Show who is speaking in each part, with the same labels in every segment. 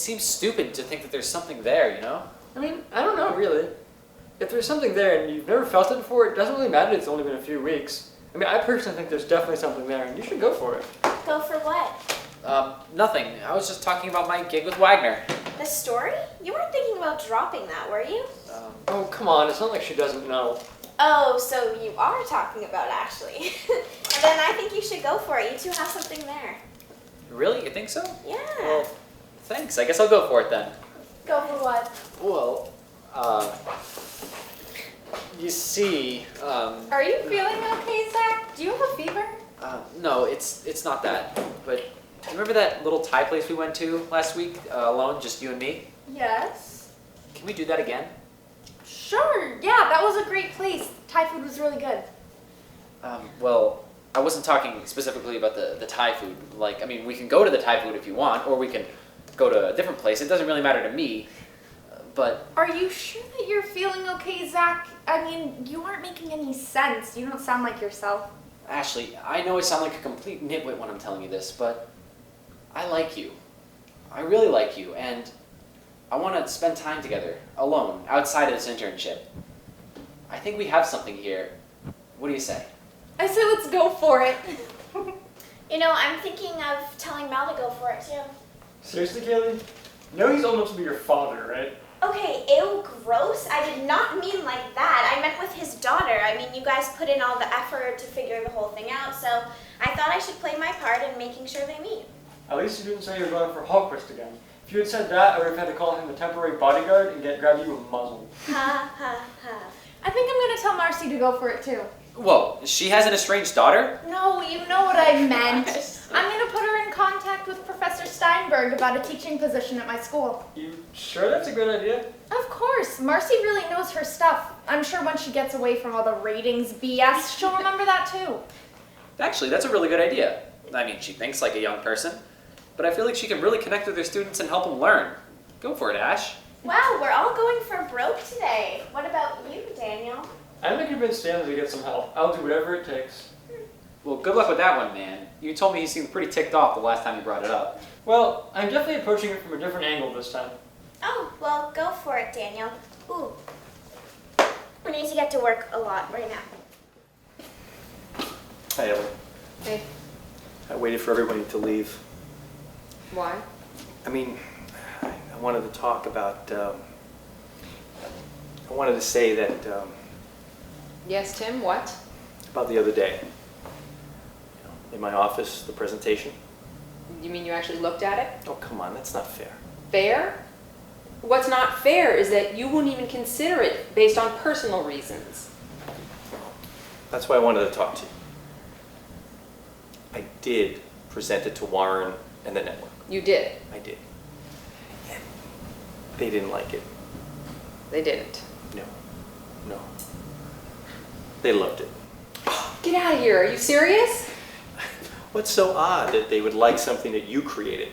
Speaker 1: seems stupid to think that there's something there, you know?
Speaker 2: I mean, I don't know, really. If there's something there and you've never felt it before, it doesn't really matter it's only been a few weeks. I mean, I personally think there's definitely something there, and you should go for it.
Speaker 3: Go for what?
Speaker 1: Nothing. I was just talking about my gig with Wagner.
Speaker 3: The story? You weren't thinking about dropping that, were you?
Speaker 2: Oh, come on, it's not like she doesn't know.
Speaker 3: Oh, so you are talking about Ashleigh. And then I think you should go for it. You two have something there.
Speaker 1: Really? You think so?
Speaker 3: Yeah.
Speaker 1: Well, thanks. I guess I'll go for it then.
Speaker 3: Go for what?
Speaker 1: Well, you see,
Speaker 4: Are you feeling okay, Zack? Do you have a fever?
Speaker 1: No, it's not that. But remember that little Thai place we went to last week, alone, just you and me?
Speaker 4: Yes.
Speaker 1: Can we do that again?
Speaker 4: Sure, yeah, that was a great place. Thai food was really good.
Speaker 1: Well, I wasn't talking specifically about the Thai food. Like, I mean, we can go to the Thai food if you want, or we can go to a different place. It doesn't really matter to me, but...
Speaker 4: Are you sure that you're feeling okay, Zack? I mean, you aren't making any sense. You don't sound like yourself.
Speaker 1: Ashleigh, I know I sound like a complete nitwit when I'm telling you this, but I like you. I really like you, and I want to spend time together, alone, outside of this internship. I think we have something here. What do you say?
Speaker 4: I say let's go for it.
Speaker 3: You know, I'm thinking of telling Mal to go for it too.
Speaker 2: Seriously, Kaylee? You know he's old enough to be your father, right?
Speaker 3: Okay, ew, gross. I did not mean like that. I meant with his daughter. I mean, you guys put in all the effort to figure the whole thing out, so I thought I should play my part in making sure they meet.
Speaker 2: At least you didn't say you were going for Hultquist again. If you had said that, I would have had to call him a temporary bodyguard and grab you a muzzle.
Speaker 3: Ha ha ha.
Speaker 4: I think I'm going to tell Marcy to go for it too.
Speaker 1: Whoa, she has an estranged daughter?
Speaker 4: No, you know what I meant. I'm going to put her in contact with Professor Steinberg about a teaching position at my school.
Speaker 2: You sure that's a good idea?
Speaker 4: Of course. Marcy really knows her stuff. I'm sure once she gets away from all the ratings BS, she'll remember that too.
Speaker 1: Actually, that's a really good idea. I mean, she thinks like a young person, but I feel like she can really connect with her students and help them learn. Go for it, Ash.
Speaker 3: Wow, we're all going for broke today. What about you, Daniel?
Speaker 2: I'm going to convince Stanley to get some help. I'll do whatever it takes.
Speaker 1: Well, good luck with that one, man. You told me he seemed pretty ticked off the last time you brought it up.
Speaker 2: Well, I'm definitely approaching it from a different angle this time.
Speaker 3: Oh, well, go for it, Daniel. Ooh. We need to get to work a lot right now.
Speaker 5: Hi, Ellie.
Speaker 4: Hey.
Speaker 5: I waited for everybody to leave.
Speaker 4: Why?
Speaker 5: I mean, I wanted to talk about, I wanted to say that,
Speaker 4: Yes, Tim, what?
Speaker 5: about the other day. In my office, the presentation.
Speaker 6: You mean you actually looked at it?
Speaker 5: Oh, come on, that's not fair.
Speaker 6: Fair? What's not fair is that you wouldn't even consider it based on personal reasons.
Speaker 5: That's why I wanted to talk to you. I did present it to Warren and the network.
Speaker 6: You did.
Speaker 5: I did. And they didn't like it.
Speaker 6: They didn't.
Speaker 5: No. No. They loved it.
Speaker 6: Get out of here. Are you serious?
Speaker 5: What's so odd that they would like something that you created?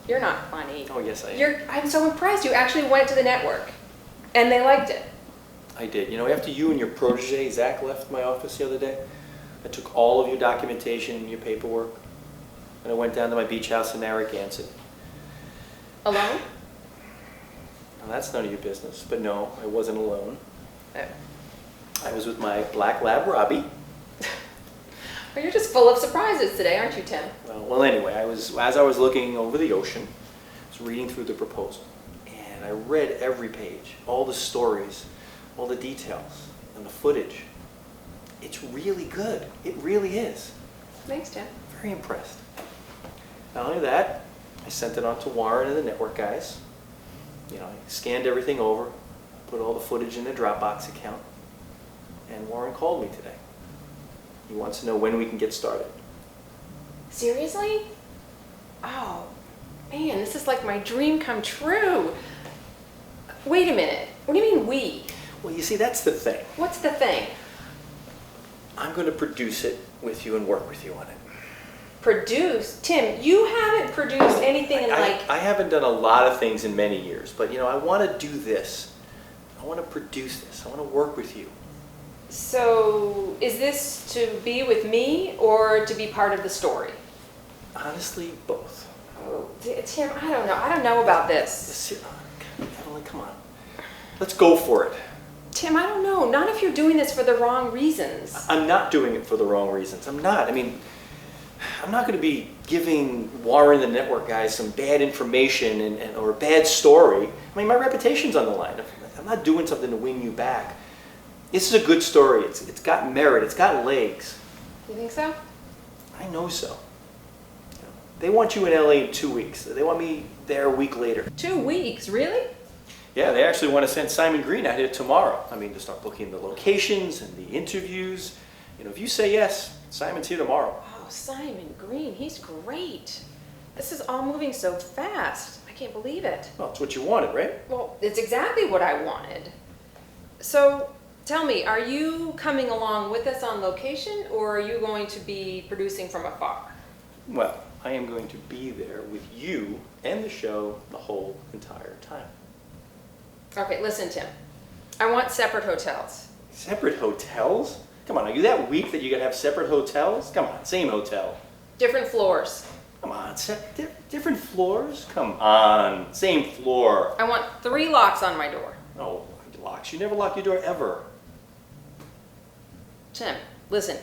Speaker 6: You're not funny.
Speaker 5: Oh, yes, I am.
Speaker 6: I'm so impressed. You actually went to the network. And they liked it.
Speaker 5: I did. You know, after you and your protege, Zack, left my office the other day, I took all of your documentation and your paperwork, and I went down to my beach house in Narragansett.
Speaker 6: Alone?
Speaker 5: Now, that's none of your business, but no, I wasn't alone.
Speaker 6: Oh.
Speaker 5: I was with my black lab, Robbie.
Speaker 6: Well, you're just full of surprises today, aren't you, Tim?
Speaker 5: Well, anyway, as I was looking over the ocean, I was reading through the proposal, and I read every page, all the stories, all the details, and the footage. It's really good. It really is.
Speaker 6: Thanks, Tim.
Speaker 5: Very impressed. Not only that, I sent it on to Warren and the network guys. You know, I scanned everything over, put all the footage in the Dropbox account, and Warren called me today. He wants to know when we can get started.
Speaker 6: Seriously? Oh, man, this is like my dream come true. Wait a minute. What do you mean we?
Speaker 5: Well, you see, that's the thing.
Speaker 6: What's the thing?
Speaker 5: I'm going to produce it with you and work with you on it.
Speaker 6: Produce? Tim, you haven't produced anything in
Speaker 5: I haven't done a lot of things in many years, but you know, I want to do this. I want to produce this. I want to work with you.
Speaker 6: So, is this to be with me or to be part of the story?
Speaker 5: Honestly, both.
Speaker 6: Oh, Tim, I don't know about this.
Speaker 5: Evelyn, come on. Let's go for it.
Speaker 6: Tim, I don't know. Not if you're doing this for the wrong reasons.
Speaker 5: I'm not doing it for the wrong reasons. I'm not. I mean, I'm not going to be giving Warren, the network guys, some bad information or a bad story. I mean, my reputation's on the line. I'm not doing something to win you back. This is a good story. It's got merit. It's got legs.
Speaker 6: You think so?
Speaker 5: I know so. They want you in LA in 2 weeks. They want me there a week later.
Speaker 6: 2 weeks, really?
Speaker 5: Yeah, they actually want to send Simon Green out here tomorrow. I mean, to start booking the locations and the interviews. You know, if you say yes, Simon's here tomorrow.
Speaker 6: Oh, Simon Green, he's great. This is all moving so fast. I can't believe it.
Speaker 5: Well, it's what you wanted, right?
Speaker 6: Well, it's exactly what I wanted. So, tell me, are you coming along with us on location, or are you going to be producing from afar?
Speaker 5: Well, I am going to be there with you and the show the whole entire time.
Speaker 6: Okay, listen, Tim. I want separate hotels.
Speaker 5: Separate hotels? Come on, are you that weak that you gotta have separate hotels? Come on, same hotel.
Speaker 6: Different floors.
Speaker 5: Come on, different floors? Come on, same floor.
Speaker 6: I want 3 locks on my door.
Speaker 5: No, locks. You never lock your door ever.
Speaker 6: Tim, listen.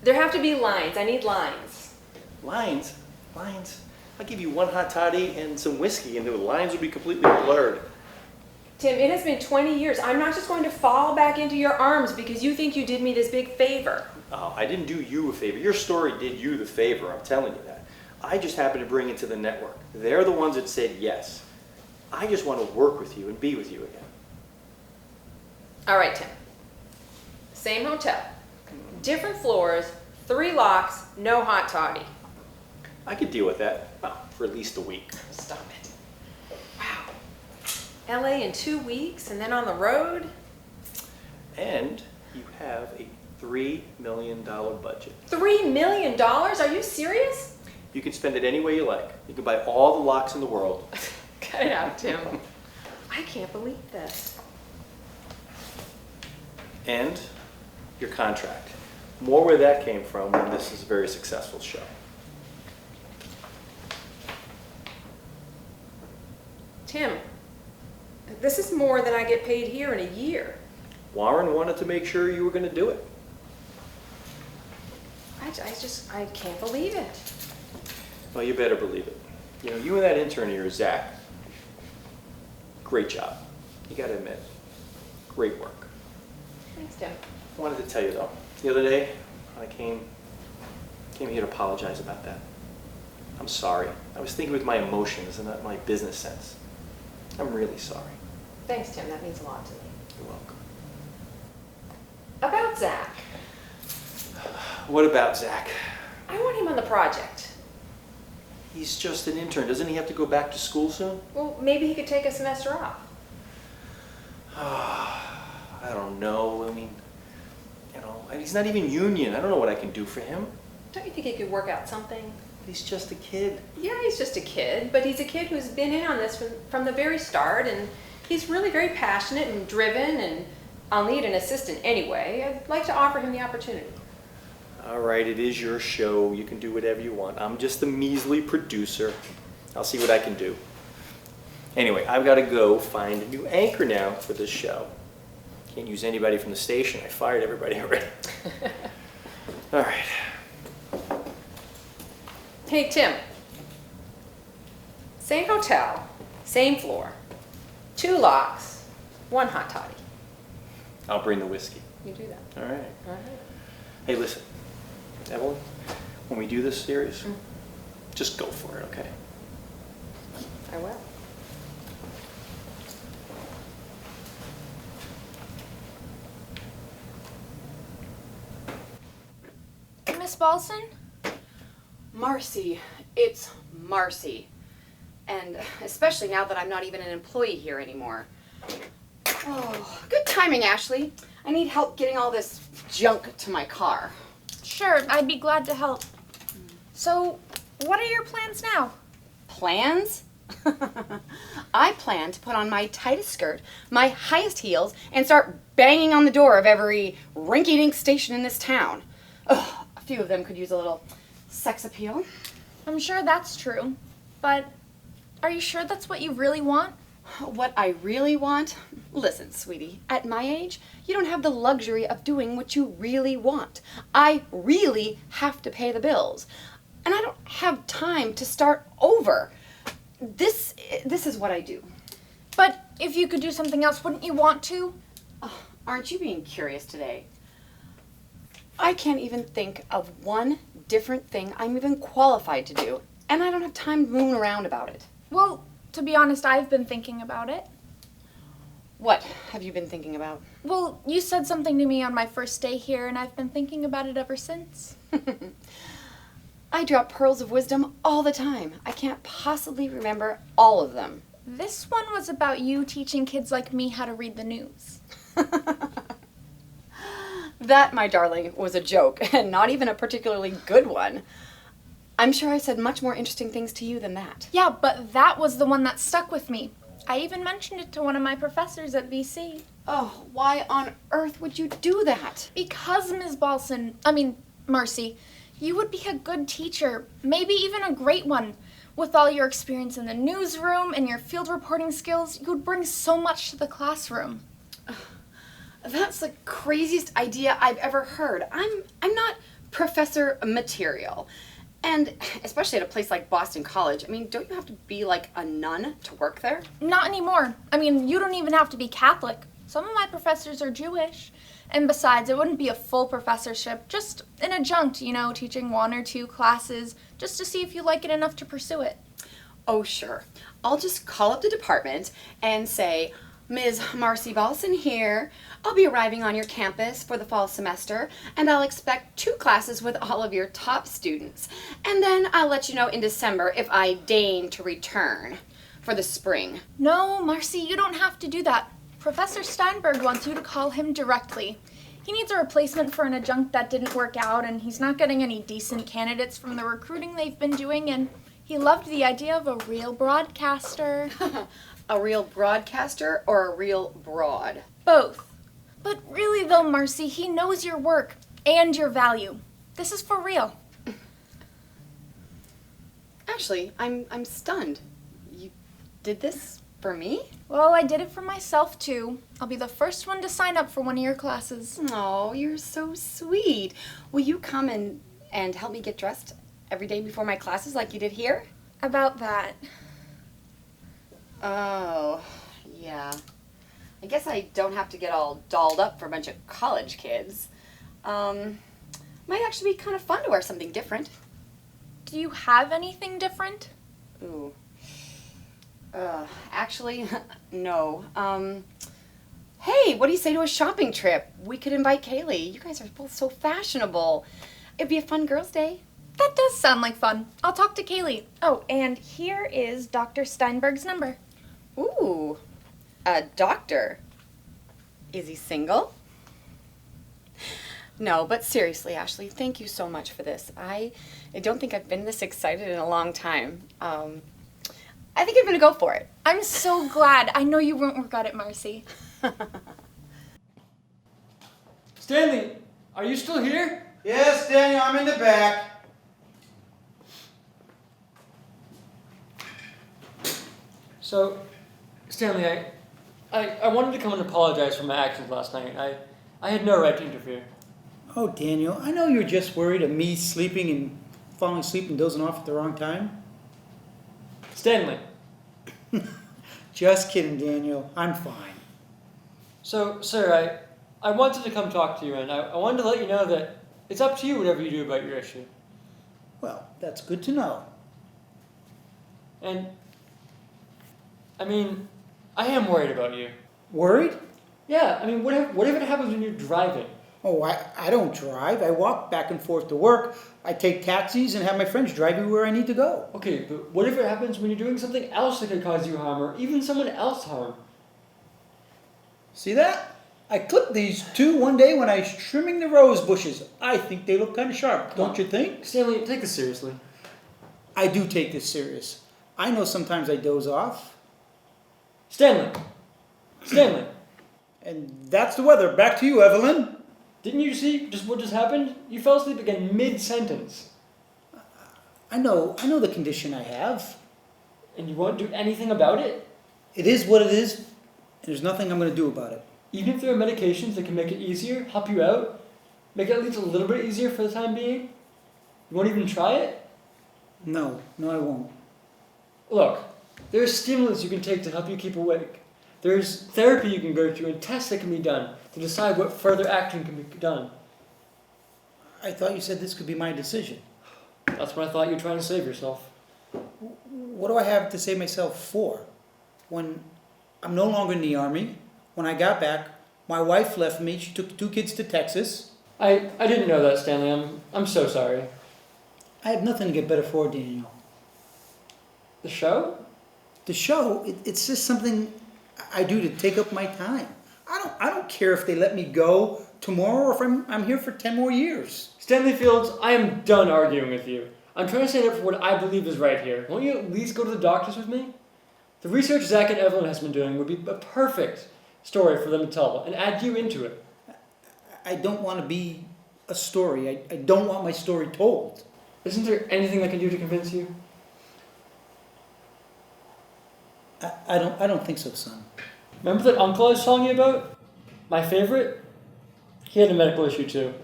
Speaker 6: There have to be lines. I need lines.
Speaker 5: Lines? Lines? I'll give you 1 hot toddy and some whiskey and the lines will be completely blurred.
Speaker 6: Tim, it has been 20 years. I'm not just going to fall back into your arms because you think you did me this big favor.
Speaker 5: Oh, I didn't do you a favor. Your story did you the favor, I'm telling you that. I just happened to bring it to the network. They're the ones that said yes. I just want to work with you and be with you again.
Speaker 6: All right, Tim. Same hotel. Different floors, 3 locks, no hot toddy.
Speaker 5: I could deal with that, well, for at least a week.
Speaker 6: Stop it. Wow. LA in 2 weeks and then on the road?
Speaker 5: And you have a $3 million budget.
Speaker 6: $3 million? Are you serious?
Speaker 5: You can spend it any way you like. You can buy all the locks in the world.
Speaker 6: Cut it out, Tim. I can't believe this.
Speaker 5: And your contract. More where that came from when this is a very successful show.
Speaker 6: Tim, this is more than I get paid here in a year.
Speaker 5: Warren wanted to make sure you were going to do it.
Speaker 6: I can't believe it.
Speaker 5: Well, you better believe it. You know, you and that intern here, Zack, great job. You got to admit, great work.
Speaker 6: Thanks, Tim.
Speaker 5: I wanted to tell you though, the other day I came here to apologize about that. I'm sorry. I was thinking with my emotions and not my business sense. I'm really sorry.
Speaker 6: Thanks, Tim. That means a lot to me.
Speaker 5: You're welcome.
Speaker 6: About Zack.
Speaker 5: What about Zack?
Speaker 6: I want him on the project.
Speaker 5: He's just an intern. Doesn't he have to go back to school soon?
Speaker 6: Well, maybe he could take a semester off.
Speaker 5: I don't know. I mean, you know, he's not even union. I don't know what I can do for him.
Speaker 6: Don't you think he could work out something?
Speaker 5: He's just a kid.
Speaker 6: Yeah, he's just a kid, but he's a kid who's been in on this from the very start, and he's really very passionate and driven, and I'll need an assistant anyway. I'd like to offer him the opportunity.
Speaker 5: All right, it is your show. You can do whatever you want. I'm just the measly producer. I'll see what I can do. Anyway, I've got to go find a new anchor now for this show. Can't use anybody from the station. I fired everybody already. All right.
Speaker 6: Hey, Tim. Same hotel, same floor, 2 locks, 1 hot toddy.
Speaker 5: I'll bring the whiskey.
Speaker 6: You do that.
Speaker 5: All right.
Speaker 6: All right.
Speaker 5: Hey, listen, Evelyn, when we do this series, just go for it, okay?
Speaker 6: I will.
Speaker 4: Miss Ballson?
Speaker 7: Marcy, it's Marcy. And especially now that I'm not even an employee here anymore. Oh, good timing, Ashleigh. I need help getting all this junk to my car.
Speaker 4: Sure, I'd be glad to help. So, what are your plans now?
Speaker 7: Plans? I plan to put on my tightest skirt, my highest heels, and start banging on the door of every rinky-dink station in this town. Ugh, a few of them could use a little sex appeal.
Speaker 4: I'm sure that's true. But are you sure that's what you really want?
Speaker 7: What I really want? Listen, sweetie, at my age, you don't have the luxury of doing what you really want. I really have to pay the bills. And I don't have time to start over. This is what I do.
Speaker 4: But if you could do something else, wouldn't you want to?
Speaker 7: Oh, aren't you being curious today? I can't even think of one different thing I'm even qualified to do, and I don't have time to moon around about it.
Speaker 4: Well, to be honest, I've been thinking about it.
Speaker 7: What have you been thinking about?
Speaker 4: Well, you said something to me on my first day here, and I've been thinking about it ever since.
Speaker 7: I drop pearls of wisdom all the time. I can't possibly remember all of them.
Speaker 4: This one was about you teaching kids like me how to read the news.
Speaker 7: That, my darling, was a joke, and not even a particularly good one. I'm sure I said much more interesting things to you than that.
Speaker 4: Yeah, but that was the one that stuck with me. I even mentioned it to one of my professors at BC.
Speaker 7: Oh, why on earth would you do that?
Speaker 4: Because, Marcy, you would be a good teacher, maybe even a great one. With all your experience in the newsroom and your field reporting skills, you would bring so much to the classroom.
Speaker 7: That's the craziest idea I've ever heard. I'm not professor material. And especially at a place like Boston College, don't you have to be like a nun to work there?
Speaker 4: Not anymore. You don't even have to be Catholic. Some of my professors are Jewish. And besides, it wouldn't be a full professorship, just an adjunct, teaching 1 or 2 classes, just to see if you like it enough to pursue it.
Speaker 7: Oh, sure. I'll just call up the department and say, Ms. Marcy Ballson here. I'll be arriving on your campus for the fall semester, and I'll expect 2 classes with all of your top students. And then I'll let you know in December if I deign to return for the spring.
Speaker 4: No, Marcy, you don't have to do that. Professor Steinberg wants you to call him directly. He needs a replacement for an adjunct that didn't work out, and he's not getting any decent candidates from the recruiting they've been doing, and he loved the idea of a real broadcaster.
Speaker 7: A real broadcaster or a real broad?
Speaker 4: Both. But really though, Marcy, he knows your work and your value. This is for real.
Speaker 7: Actually, I'm stunned. You did this for me?
Speaker 4: Well, I did it for myself too. I'll be the first one to sign up for one of your classes.
Speaker 7: Oh, you're so sweet. Will you come and help me get dressed every day before my classes like you did here?
Speaker 4: About that.
Speaker 7: Oh, yeah. I guess I don't have to get all dolled up for a bunch of college kids. Might actually be kind of fun to wear something different.
Speaker 4: Do you have anything different?
Speaker 7: Ooh. Actually, no. Hey, what do you say to a shopping trip? We could invite Kaylee. You guys are both so fashionable. It'd be a fun girls' day.
Speaker 4: That does sound like fun. I'll talk to Kaylee. Oh, and here is Dr. Steinberg's number.
Speaker 7: Ooh, a doctor. Is he single? No, but seriously, Ashleigh, thank you so much for this. I don't think I've been this excited in a long time. I think I'm going to go for it.
Speaker 4: I'm so glad. I know you won't regret it, Marcy.
Speaker 2: Stanley, are you still here?
Speaker 8: Yes, Daniel, I'm in the back.
Speaker 2: So, Stanley, I wanted to come and apologize for my actions last night. I had no right to interfere.
Speaker 8: Oh, Daniel, I know you're just worried of me sleeping and falling asleep and dozing off at the wrong time.
Speaker 2: Stanley.
Speaker 8: Just kidding, Daniel. I'm fine.
Speaker 2: So, sir, I wanted to come talk to you, and I wanted to let you know that it's up to you whatever you do about your issue.
Speaker 8: Well, that's good to know.
Speaker 2: And, I am worried about you.
Speaker 8: Worried?
Speaker 2: Yeah, what if it happens when you're driving?
Speaker 8: Oh, I don't drive. I walk back and forth to work. I take taxis and have my friends drive me where I need to go.
Speaker 2: Okay, but what if it happens when you're doing something else that could cause you harm, or even someone else harm?
Speaker 8: See that? I clipped these 2 one day when I was trimming the rose bushes. I think they look kind of sharp, don't you think?
Speaker 2: Stanley, take this seriously.
Speaker 8: I do take this serious. I know sometimes I doze off.
Speaker 2: Stanley!
Speaker 8: And that's the weather. Back to you, Evelyn.
Speaker 2: Didn't you see just what just happened? You fell asleep again mid-sentence.
Speaker 8: I know the condition I have.
Speaker 2: And you won't do anything about it?
Speaker 8: It is what it is, and there's nothing I'm going to do about it.
Speaker 2: Even if there are medications that can make it easier, help you out, make it at least a little bit easier for the time being? You won't even try it?
Speaker 8: No, I won't.
Speaker 2: Look, there's stimulants you can take to help you keep awake. There's therapy you can go through and tests that can be done to decide what further action can be done.
Speaker 8: I thought you said this could be my decision.
Speaker 2: That's what I thought you were trying to save yourself.
Speaker 8: What do I have to save myself for? When I'm no longer in the Army, when I got back, my wife left me, she took 2 kids to Texas.
Speaker 2: I didn't know that, Stanley. I'm so sorry.
Speaker 8: I have nothing to get better for, Daniel.
Speaker 2: The show?
Speaker 8: The show, it's just something I do to take up my time. I don't care if they let me go tomorrow or if I'm here for 10 more years.
Speaker 2: Stanley Fields, I am done arguing with you. I'm trying to stand up for what I believe is right here. Won't you at least go to the doctors with me? The research Zack and Evelyn has been doing would be a perfect story for them to tell and add you into it.
Speaker 8: I don't want to be a story. I don't want my story told.
Speaker 2: Isn't there anything I can do to convince you?
Speaker 8: I don't think so, son.
Speaker 2: Remember that uncle I was telling you about? My favorite? He had a medical issue too,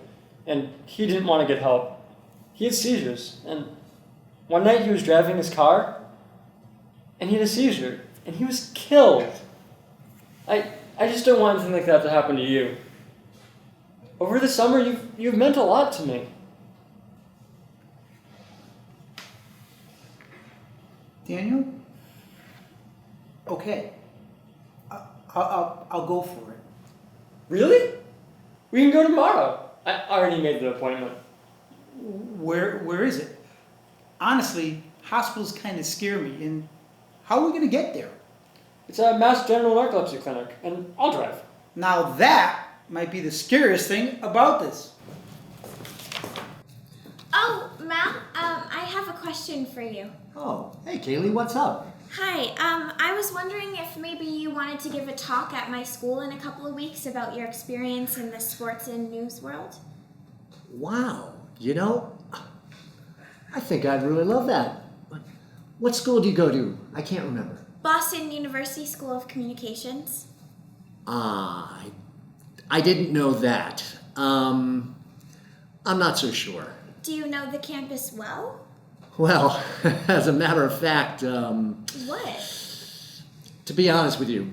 Speaker 2: and he didn't want to get help. He had seizures, and one night he was driving his car, and he had a seizure, and he was killed. I just don't want anything like that to happen to you. Over the summer, you've meant a lot to me.
Speaker 8: Daniel? Okay. I'll go for it.
Speaker 2: Really? We can go tomorrow. I already made the appointment.
Speaker 8: Where is it? Honestly, hospitals kind of scare me, and how are we going to get there?
Speaker 2: It's a Mass General Narcolepsy Clinic, and I'll drive.
Speaker 8: Now that might be the scariest thing about this.
Speaker 3: Oh, Mal, I have a question for you.
Speaker 9: Oh, hey Kaylee, what's up?
Speaker 3: Hi, I was wondering if maybe you wanted to give a talk at my school in a couple of weeks about your experience in the sports and news world.
Speaker 9: Wow, I think I'd really love that. What school do you go to? I can't remember.
Speaker 3: Boston University School of Communications.
Speaker 9: Ah, I didn't know that. I'm not so sure.
Speaker 3: Do you know the campus well?
Speaker 9: Well, as a matter of fact,
Speaker 3: What?
Speaker 9: to be honest with you,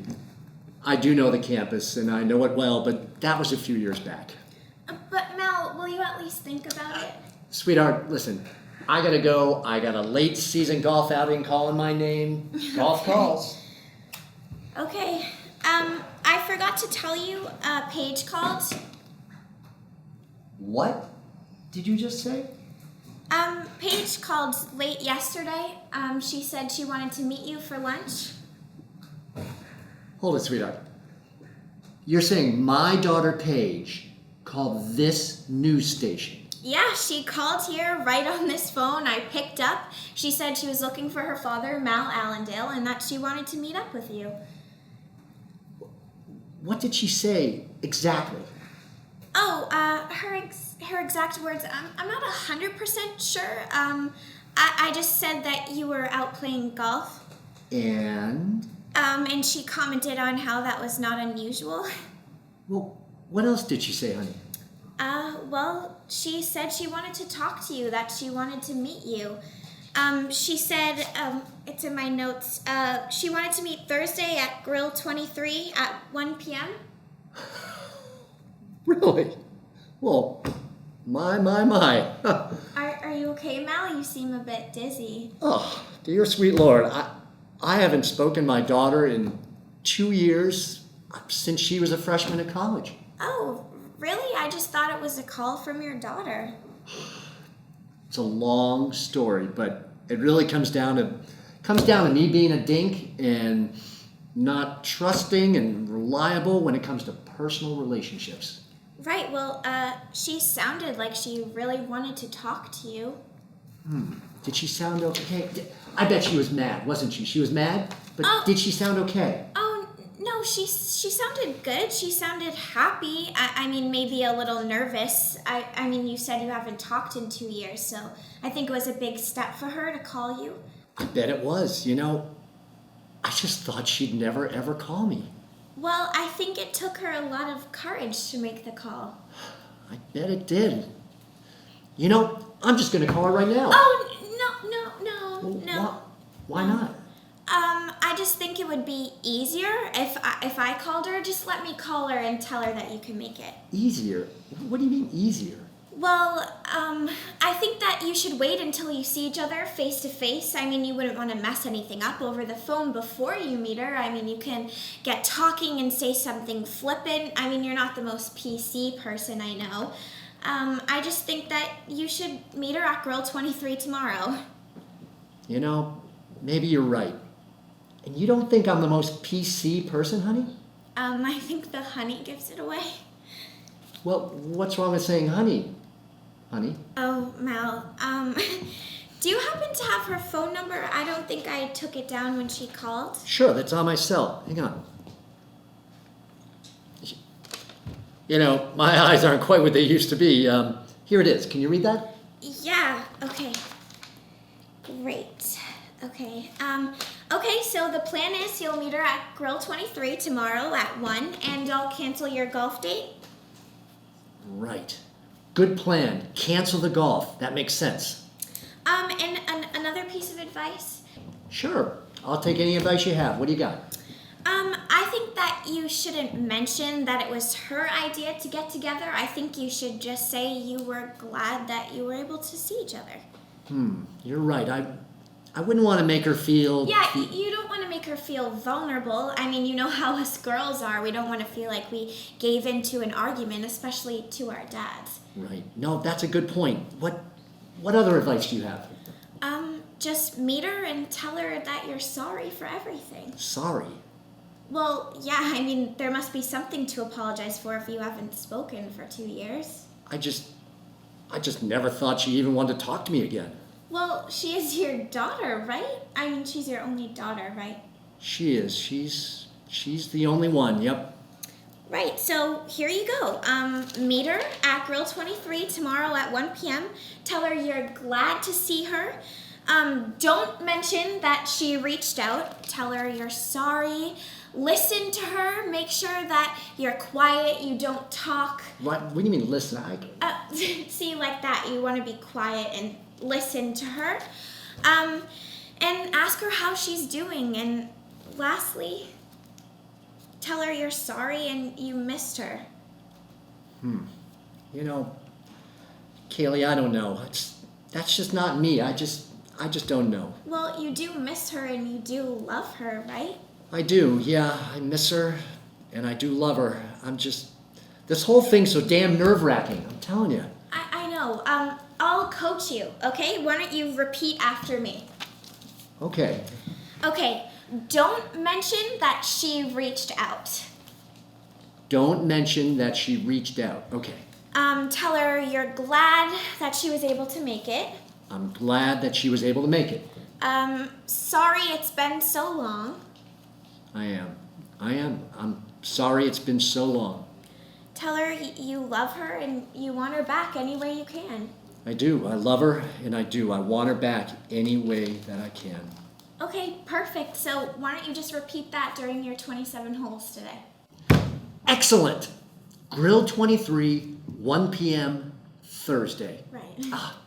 Speaker 9: I do know the campus and I know it well, but that was a few years back.
Speaker 3: But Mel, will you at least think about it?
Speaker 9: Sweetheart, listen, I gotta go. I got a late season golf outing calling my name. Golf calls.
Speaker 3: Okay. I forgot to tell you, Paige called.
Speaker 9: What did you just say?
Speaker 3: Paige called late yesterday. She said she wanted to meet you for lunch.
Speaker 9: Hold it, sweetheart. You're saying my daughter Paige called this news station?
Speaker 3: Yeah, she called here right on this phone. I picked up. She said she was looking for her father, Mal Allandale, and that she wanted to meet up with you.
Speaker 9: What did she say exactly?
Speaker 3: Oh, her exact words, I'm not 100% sure. I just said that you were out playing golf.
Speaker 9: And?
Speaker 3: And she commented on how that was not unusual.
Speaker 9: Well, what else did she say, honey?
Speaker 3: Well, she said she wanted to talk to you, that she wanted to meet you. She said, it's in my notes, she wanted to meet Thursday at Grill 23 at 1 p.m.
Speaker 9: Really? Well, my.
Speaker 3: Are you okay, Mal? You seem a bit dizzy.
Speaker 9: Oh, dear sweet Lord, I haven't spoken my daughter in 2 years since she was a freshman at college.
Speaker 3: Oh, really? I just thought it was a call from your daughter.
Speaker 9: It's a long story, but it really comes down to me being a dink and not trusting and reliable when it comes to personal relationships.
Speaker 3: Right, well, she sounded like she really wanted to talk to you.
Speaker 9: Did she sound okay? I bet she was mad, wasn't she? She was mad, but did she sound okay?
Speaker 3: Oh, no, she sounded good. She sounded happy. I mean, maybe a little nervous. I mean, you said you haven't talked in 2 years, so I think it was a big step for her to call you.
Speaker 9: I bet it was. I just thought she'd never ever call me.
Speaker 3: Well, I think it took her a lot of courage to make the call.
Speaker 9: I bet it did. I'm just gonna call her right now.
Speaker 3: Oh, no.
Speaker 9: Why not?
Speaker 3: I just think it would be easier if I called her. Just let me call her and tell her that you can make it.
Speaker 9: Easier? What do you mean easier?
Speaker 3: Well, I think that you should wait until you see each other face to face. I mean, you wouldn't want to mess anything up over the phone before you meet her. I mean, you can get talking and say something flippant. I mean, you're not the most PC person I know. I just think that you should meet her at Grill 23 tomorrow.
Speaker 9: Maybe you're right. And you don't think I'm the most PC person, honey?
Speaker 3: I think the honey gives it away.
Speaker 9: Well, what's wrong with saying honey? Honey?
Speaker 3: Oh, Mal, do you happen to have her phone number? I don't think I took it down when she called.
Speaker 9: Sure, that's on my cell. Hang on. My eyes aren't quite what they used to be. Here it is. Can you read that?
Speaker 3: Yeah, okay. Great. Okay. Okay, so the plan is you'll meet her at Grill 23 tomorrow at 1, and I'll cancel your golf date.
Speaker 9: Right. Good plan. Cancel the golf. That makes sense.
Speaker 3: And another piece of advice.
Speaker 9: Sure. I'll take any advice you have. What do you got?
Speaker 3: I think that you shouldn't mention that it was her idea to get together. I think you should just say you were glad that you were able to see each other.
Speaker 9: You're right. I wouldn't want to make her feel...
Speaker 3: Yeah, you don't want to make her feel vulnerable. I mean, you know how us girls are. We don't want to feel like we gave into an argument, especially to our dads.
Speaker 9: Right. No, that's a good point. What other advice do you have?
Speaker 3: Just meet her and tell her that you're sorry for everything.
Speaker 9: Sorry?
Speaker 3: Well, yeah, I mean, there must be something to apologize for if you haven't spoken for 2 years.
Speaker 9: I just never thought she even wanted to talk to me again.
Speaker 3: Well, she is your daughter, right? I mean, she's your only daughter, right?
Speaker 9: She is. She's the only one, yep.
Speaker 3: Right, so here you go. Meet her at Grill 23 tomorrow at 1 p.m. Tell her you're glad to see her. Don't mention that she reached out. Tell her you're sorry. Listen to her. Make sure that you're quiet. You don't talk.
Speaker 9: What do you mean listen?
Speaker 3: See, like that. You want to be quiet and listen to her. And ask her how she's doing. And lastly, tell her you're sorry and you missed her.
Speaker 9: Kaylee, I don't know. That's just not me. I just don't know.
Speaker 3: Well, you do miss her and you do love her, right?
Speaker 9: I do, yeah. I miss her and I do love her. This whole thing's so damn nerve-wracking. I'm telling you.
Speaker 3: I know. I'll coach you, okay? Why don't you repeat after me?
Speaker 9: Okay.
Speaker 3: Okay. Don't mention that she reached out.
Speaker 9: Don't mention that she reached out. Okay.
Speaker 3: Tell her you're glad that she was able to make it.
Speaker 9: I'm glad that she was able to make it.
Speaker 3: Sorry it's been so long.
Speaker 9: I am. I'm sorry it's been so long.
Speaker 3: Tell her you love her and you want her back any way you can.
Speaker 9: I do. I love her and I do. I want her back any way that I can.
Speaker 3: Okay, perfect. So why don't you just repeat that during your 27 holes today?
Speaker 9: Excellent. Grill 23, 1 p.m. Thursday.
Speaker 3: Right.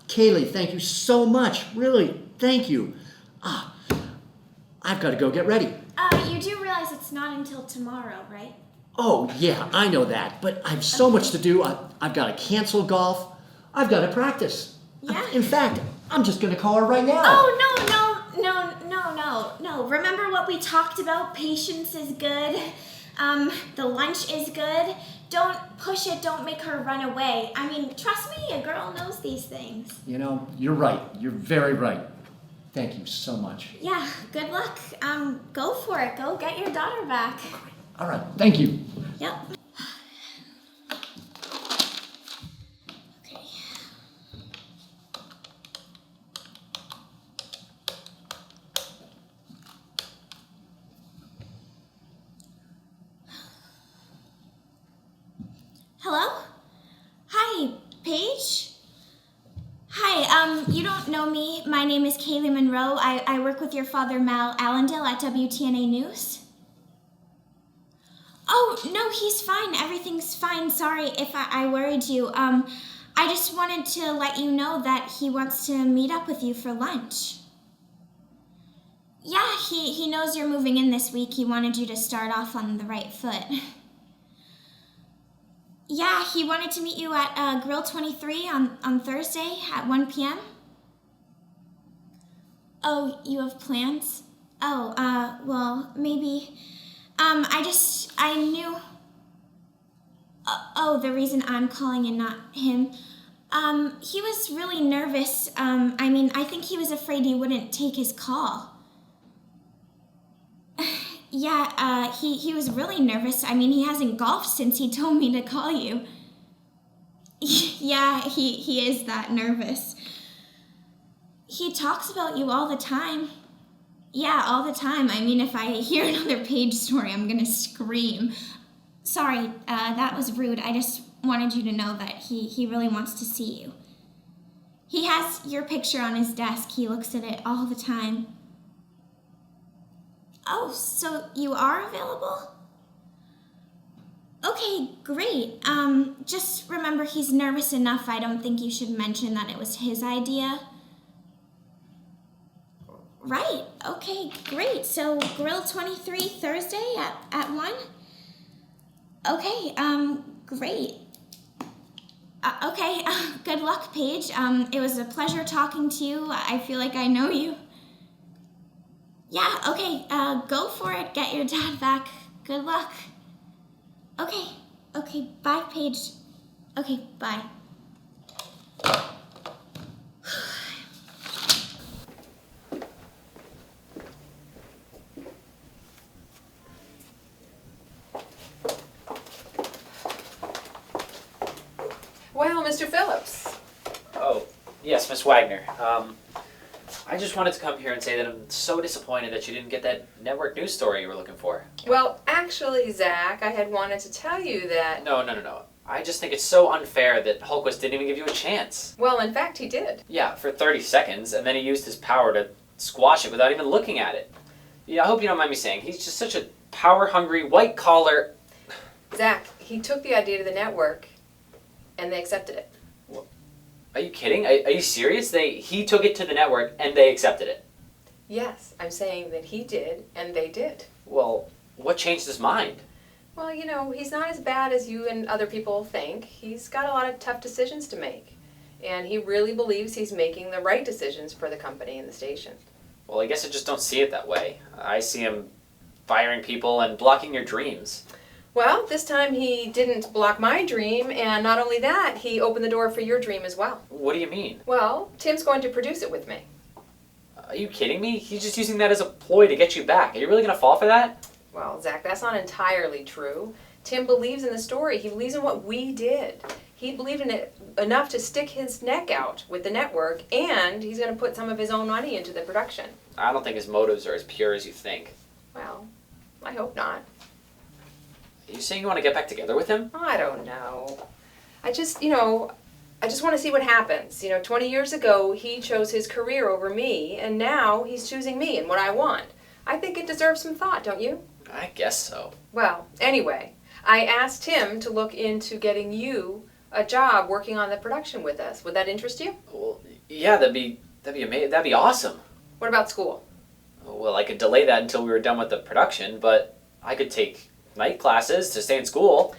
Speaker 9: Kaylee, thank you so much. Really, thank you. I've got to go get ready.
Speaker 3: You do realize it's not until tomorrow, right?
Speaker 9: Oh, yeah, I know that. But I have so much to do. I've got to cancel golf. I've got to practice.
Speaker 3: Yeah.
Speaker 9: In fact, I'm just going to call her right now.
Speaker 3: Oh, no. Remember what we talked about? Patience is good. The lunch is good. Don't push it. Don't make her run away. I mean, trust me, a girl knows these things.
Speaker 9: You're right. You're very right. Thank you so much.
Speaker 3: Yeah, good luck. Go for it. Go get your daughter back.
Speaker 9: All right. Thank you.
Speaker 3: Yep. Hello? Hi, Paige? Hi, You don't know me. My name is Kaylee Monroe. I work with your father, Mal Allandale, at WTNA News. Oh, no, he's fine. Everything's fine. Sorry if I worried you. I just wanted to let you know that he wants to meet up with you for lunch. Yeah, he knows you're moving in this week. He wanted you to start off on the right foot. Yeah, he wanted to meet you at Grill 23 on Thursday at 1 p.m. Oh, you have plans? Oh, well, maybe. I knew. The reason I'm calling and not him. He was really nervous. I think he was afraid you wouldn't take his call. Yeah, he was really nervous. He hasn't golfed since he told me to call you. Yeah, he is that nervous. He talks about you all the time. Yeah, all the time. If I hear another Page story, I'm gonna scream. Sorry, that was rude. I just wanted you to know that he really wants to see you. He has your picture on his desk. He looks at it all the time. Oh, so you are available? Okay, great. Just remember he's nervous enough. I don't think you should mention that it was his idea. Right, okay, great. So Grill 23 Thursday at 1? Okay, great. Okay, good luck, Paige. It was a pleasure talking to you. I feel like I know you. Yeah, okay, go for it. Get your dad back. Good luck. Okay, bye, Paige. Okay, bye.
Speaker 6: Well, Mr. Phillips.
Speaker 1: Oh, yes, Miss Wagner. I just wanted to come here and say that I'm so disappointed that you didn't get that network news story you were looking for.
Speaker 6: Well, actually, Zack, I had wanted to tell you that...
Speaker 1: No. I just think it's so unfair that Hultquist didn't even give you a chance.
Speaker 6: Well, in fact, he did.
Speaker 1: Yeah, for 30 seconds, and then he used his power to squash it without even looking at it. Yeah, I hope you don't mind me saying, he's just such a power-hungry, white-collar...
Speaker 6: Zack, he took the idea to the network, and they accepted it.
Speaker 1: Are you kidding? Are you serious? He took it to the network, and they accepted it.
Speaker 6: Yes, I'm saying that he did, and they did.
Speaker 1: Well, what changed his mind?
Speaker 6: Well, he's not as bad as you and other people think. He's got a lot of tough decisions to make. And he really believes he's making the right decisions for the company and the station.
Speaker 1: Well, I guess I just don't see it that way. I see him firing people and blocking your dreams.
Speaker 6: Well, this time he didn't block my dream, and not only that, he opened the door for your dream as well.
Speaker 1: What do you mean?
Speaker 6: Well, Tim's going to produce it with me.
Speaker 1: Are you kidding me? He's just using that as a ploy to get you back. Are you really going to fall for that?
Speaker 6: Well, Zack, that's not entirely true. Tim believes in the story. He believes in what we did. He believed in it enough to stick his neck out with the network, and he's going to put some of his own money into the production.
Speaker 1: I don't think his motives are as pure as you think.
Speaker 6: Well, I hope not.
Speaker 1: Are you saying you want to get back together with him?
Speaker 6: I don't know. I just want to see what happens. 20 years ago, he chose his career over me, and now he's choosing me and what I want. I think it deserves some thought, don't you?
Speaker 1: I guess so.
Speaker 6: Well, anyway, I asked him to look into getting you a job working on the production with us. Would that interest you?
Speaker 1: Well, yeah, that'd be amazing. That'd be awesome.
Speaker 6: What about school?
Speaker 1: Well, I could delay that until we were done with the production, but I could take night classes to stay in school.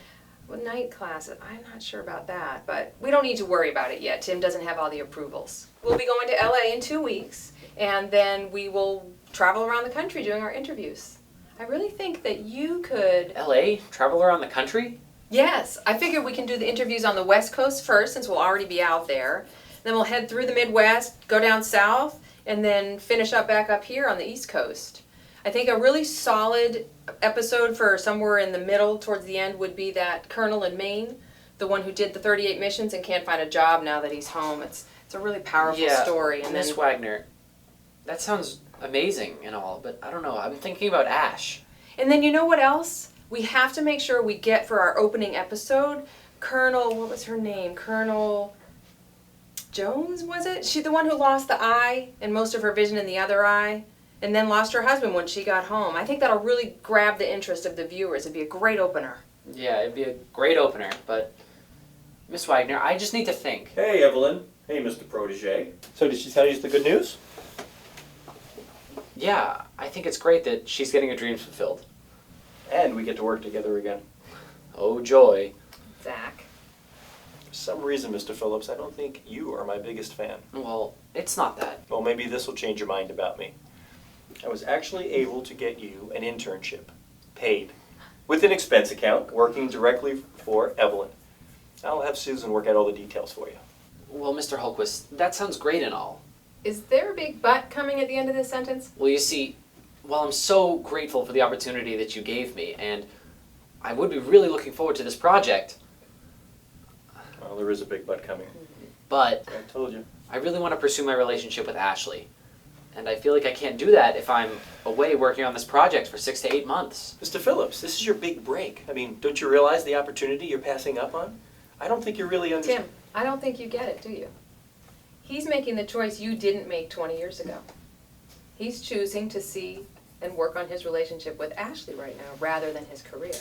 Speaker 6: Well, night classes, I'm not sure about that, but we don't need to worry about it yet. Tim doesn't have all the approvals. We'll be going to LA in 2 weeks, and then we will travel around the country doing our interviews. I really think that you could...
Speaker 1: LA? Travel around the country?
Speaker 6: Yes, I figure we can do the interviews on the West Coast first, since we'll already be out there. Then we'll head through the Midwest, go down south, and then finish up back up here on the East Coast. I think a really solid episode for somewhere in the middle, towards the end, would be that Colonel in Maine, the one who did the 38 missions and can't find a job now that he's home. It's a really powerful story. And
Speaker 1: Miss Wagner, that sounds amazing and all, but I don't know. I'm thinking about Ash.
Speaker 6: And then you know what else? We have to make sure we get for our opening episode, Colonel, what was her name? Colonel, Jones, was it? She the one who lost the eye and most of her vision in the other eye, and then lost her husband when she got home. I think that'll really grab the interest of the viewers. It'd be a great opener.
Speaker 1: Yeah, it'd be a great opener, but Miss Wagner, I just need to think.
Speaker 5: Hey, Evelyn. Hey, Mr. Protege. So did she tell you the good news?
Speaker 1: Yeah, I think it's great that she's getting her dreams fulfilled.
Speaker 5: And we get to work together again.
Speaker 1: Oh, joy.
Speaker 6: Zack.
Speaker 5: For some reason, Mr. Phillips, I don't think you are my biggest fan.
Speaker 1: Well, it's not that.
Speaker 5: Well, maybe this will change your mind about me. I was actually able to get you an internship, paid, with an expense account, working directly for Evelyn. I'll have Susan work out all the details for you.
Speaker 1: Well, Mr. Hultquist, that sounds great and all.
Speaker 6: Is there a big but coming at the end of this sentence?
Speaker 1: Well, you see, while I'm so grateful for the opportunity that you gave me, and I would be really looking forward to this project,
Speaker 5: Well, there is a big but coming.
Speaker 1: but
Speaker 5: I told you.
Speaker 1: I really want to pursue my relationship with Ashleigh. And I feel like I can't do that if I'm away working on this project for 6 to 8 months.
Speaker 5: Mr. Phillips, this is your big break. I mean, don't you realize the opportunity you're passing up on? I don't think you really understand.
Speaker 6: Tim, I don't think you get it, do you? He's making the choice you didn't make 20 years ago. He's choosing to see and work on his relationship with Ashleigh right now rather than his career.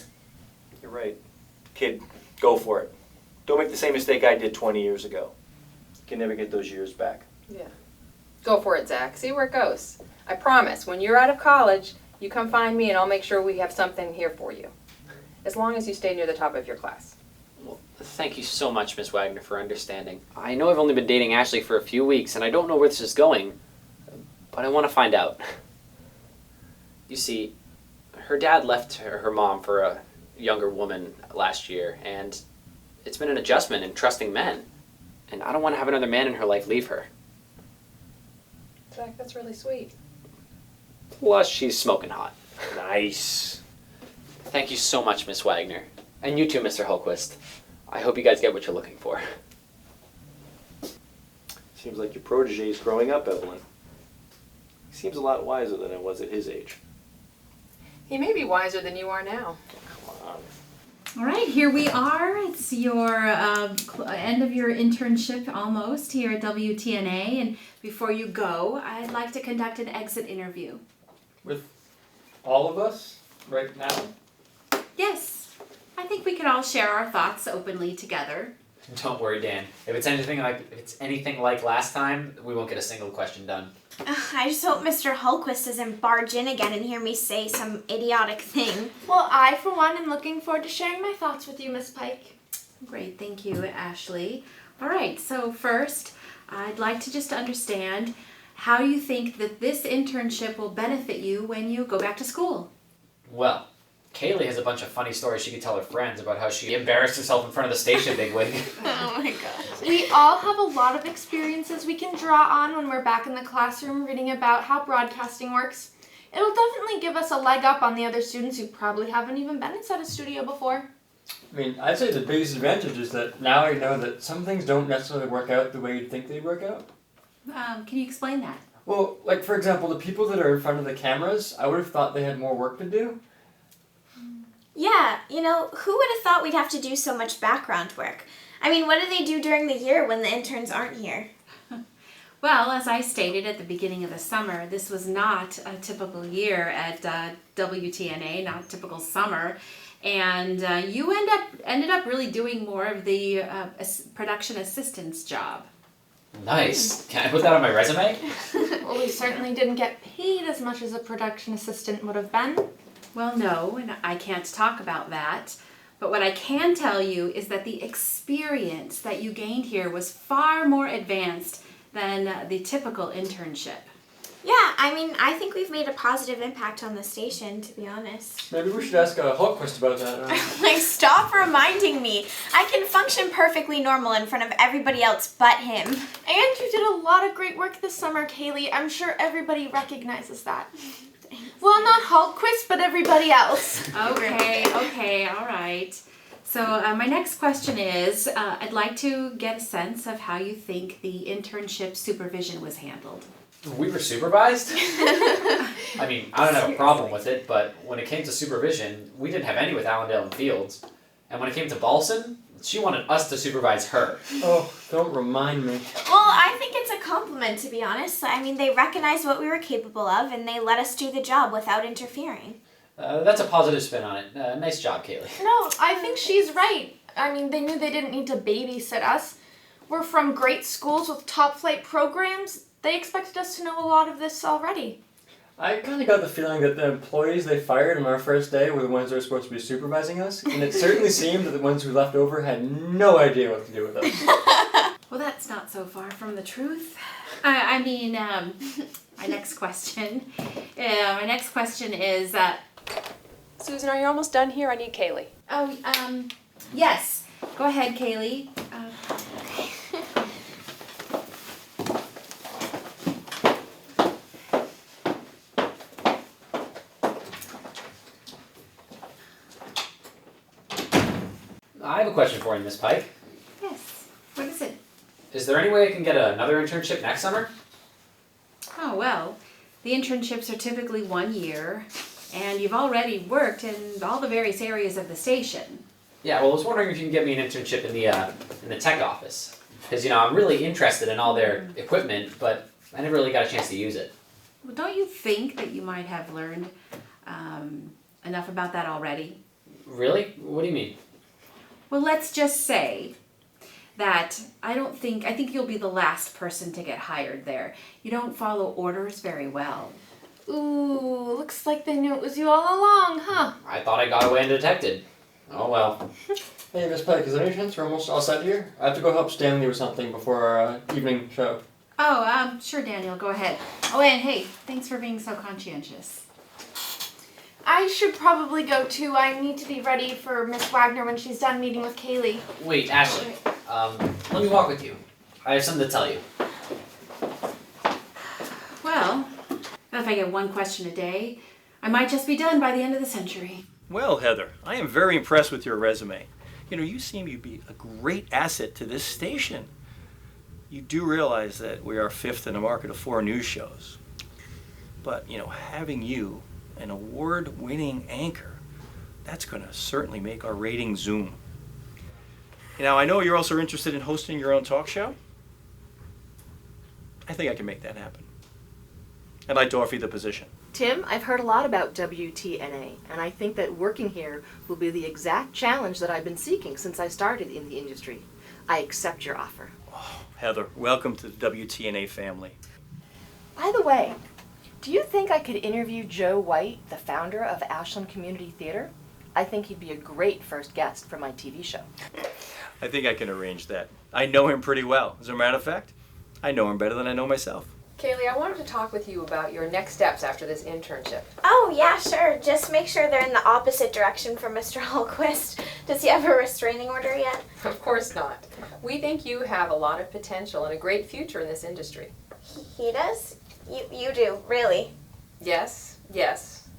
Speaker 5: You're right. Kid, go for it. Don't make the same mistake I did 20 years ago. You can never get those years back.
Speaker 6: Yeah. Go for it, Zack. See where it goes. I promise, when you're out of college, you come find me and I'll make sure we have something here for you. As long as you stay near the top of your class.
Speaker 1: Well, thank you so much, Miss Wagner, for understanding. I know I've only been dating Ashleigh for a few weeks, and I don't know where this is going, but I want to find out. You see, her dad left her mom for a younger woman last year, and it's been an adjustment in trusting men. And I don't want to have another man in her life leave her.
Speaker 6: Zack, that's really sweet.
Speaker 1: Plus, she's smoking hot.
Speaker 5: Nice.
Speaker 1: Thank you so much, Miss Wagner. And you too, Mr. Hultquist. I hope you guys get what you're looking for.
Speaker 5: Seems like your protege is growing up, Evelyn. He seems a lot wiser than I was at his age.
Speaker 6: He may be wiser than you are now.
Speaker 5: Come on.
Speaker 10: All right, here we are. It's your end of your internship almost here at WTNA. And before you go, I'd like to conduct an exit interview.
Speaker 2: With all of us right now?
Speaker 10: Yes, I think we can all share our thoughts openly together.
Speaker 11: Don't worry, Dan. If it's anything like last time, we won't get a single question done.
Speaker 3: I just hope Mr. Hultquist doesn't barge in again and hear me say some idiotic thing.
Speaker 12: Well, I, for one, am looking forward to sharing my thoughts with you, Miss Pike.
Speaker 10: Great, thank you, Ashleigh. All right, so first, I'd like to just understand how you think that this internship will benefit you when you go back to school.
Speaker 11: Well, Kaylee has a bunch of funny stories she could tell her friends about how she embarrassed herself in front of the station bigwig.
Speaker 3: Oh my gosh.
Speaker 12: We all have a lot of experiences we can draw on when we're back in the classroom reading about how broadcasting works. It'll definitely give us a leg up on the other students who probably haven't even been inside a studio before.
Speaker 2: I mean, I'd say the biggest advantage is that now I know that some things don't necessarily work out the way you'd think they'd work out.
Speaker 10: Can you explain that?
Speaker 2: Well, like for example, the people that are in front of the cameras, I would have thought they had more work to do.
Speaker 3: Yeah, who would have thought we'd have to do so much background work? I mean, what do they do during the year when the interns aren't here?
Speaker 10: Well, as I stated at the beginning of the summer, this was not a typical year at WTNA, not a typical summer. And you ended up really doing more of the production assistant's job.
Speaker 11: Nice. Can I put that on my resume?
Speaker 12: Well, we certainly didn't get paid as much as a production assistant would have been.
Speaker 10: Well, no, and I can't talk about that. But what I can tell you is that the experience that you gained here was far more advanced than the typical internship.
Speaker 3: Yeah, I mean, I think we've made a positive impact on the station, to be honest.
Speaker 2: Maybe we should ask Hultquist about that.
Speaker 3: Like, stop reminding me. I can function perfectly normal in front of everybody else but him.
Speaker 12: And you did a lot of great work this summer, Kaylee. I'm sure everybody recognizes that. Well, not Hultquist, but everybody else.
Speaker 10: Okay, all right. So my next question is, I'd like to get a sense of how you think the internship supervision was handled.
Speaker 11: We were supervised? I mean, I don't have a problem with it, but when it came to supervision, we didn't have any with Allandale and Fields. And when it came to Ballson, she wanted us to supervise her.
Speaker 2: Oh, don't remind me.
Speaker 3: Well, compliment, to be honest. I mean, they recognized what we were capable of, and they let us do the job without interfering.
Speaker 11: That's a positive spin on it. Nice job, Kaylee.
Speaker 12: No, I think she's right. I mean, they knew they didn't need to babysit us. We're from great schools with top-flight programs. They expected us to know a lot of this already.
Speaker 2: I kind of got the feeling that the employees they fired on our first day were the ones that were supposed to be supervising us, and it certainly seemed that the ones who left over had no idea what to do with us.
Speaker 10: Well, that's not so far from the truth. My next question. My next question is,
Speaker 6: Susan, are you almost done here? I need Kaylee.
Speaker 10: yes. Go ahead, Kaylee.
Speaker 11: I have a question for you, Miss Pike.
Speaker 10: Yes. What is it?
Speaker 11: Is there any way I can get another internship next summer?
Speaker 10: Oh, well, the internships are typically 1 year, and you've already worked in all the various areas of the station.
Speaker 11: Yeah, well, I was wondering if you can get me an internship in the tech office. Because, I'm really interested in all their equipment, but I never really got a chance to use it.
Speaker 10: Well, don't you think that you might have learned enough about that already?
Speaker 11: Really? What do you mean?
Speaker 10: Well, let's just say that I think you'll be the last person to get hired there. You don't follow orders very well.
Speaker 12: Ooh, looks like they knew it was you all along, huh?
Speaker 11: I thought I got away undetected. Oh well.
Speaker 2: Hey, Miss Pike, is there any chance we're almost all set here? I have to go help Stanley with something before our evening show.
Speaker 10: Oh, sure, Daniel, go ahead. Oh, and hey, thanks for being so conscientious.
Speaker 12: I should probably go too. I need to be ready for Miss Wagner when she's done meeting with Kaylee.
Speaker 11: Wait, Ashleigh. Let me walk with you. I have something to tell you.
Speaker 10: Well, if I get one question a day, I might just be done by the end of the century.
Speaker 5: Well, Heather, I am very impressed with your resume. You seem to be a great asset to this station. You do realize that we are fifth in a market of 4 news shows. But, having you, an award-winning anchor, that's going to certainly make our ratings zoom. Now, I know you're also interested in hosting your own talk show. I think I can make that happen. I'd like to offer you the position.
Speaker 13: Tim, I've heard a lot about WTNA, and I think that working here will be the exact challenge that I've been seeking since I started in the industry. I accept your offer.
Speaker 5: Oh, Heather, welcome to the WTNA family.
Speaker 13: By the way, do you think I could interview Joe White, the founder of Ashland Community Theater? I think he'd be a great first guest for my TV show.
Speaker 5: I think I can arrange that. I know him pretty well. As a matter of fact, I know him better than I know myself.
Speaker 6: Kaylee, I wanted to talk with you about your next steps after this internship.
Speaker 3: Oh, yeah, sure. Just make sure they're in the opposite direction from Mr. Hultquist. Does he have a restraining order yet?
Speaker 6: Of course not. We think you have a lot of potential and a great future in this industry.
Speaker 3: He does? You do, really?
Speaker 6: Yes,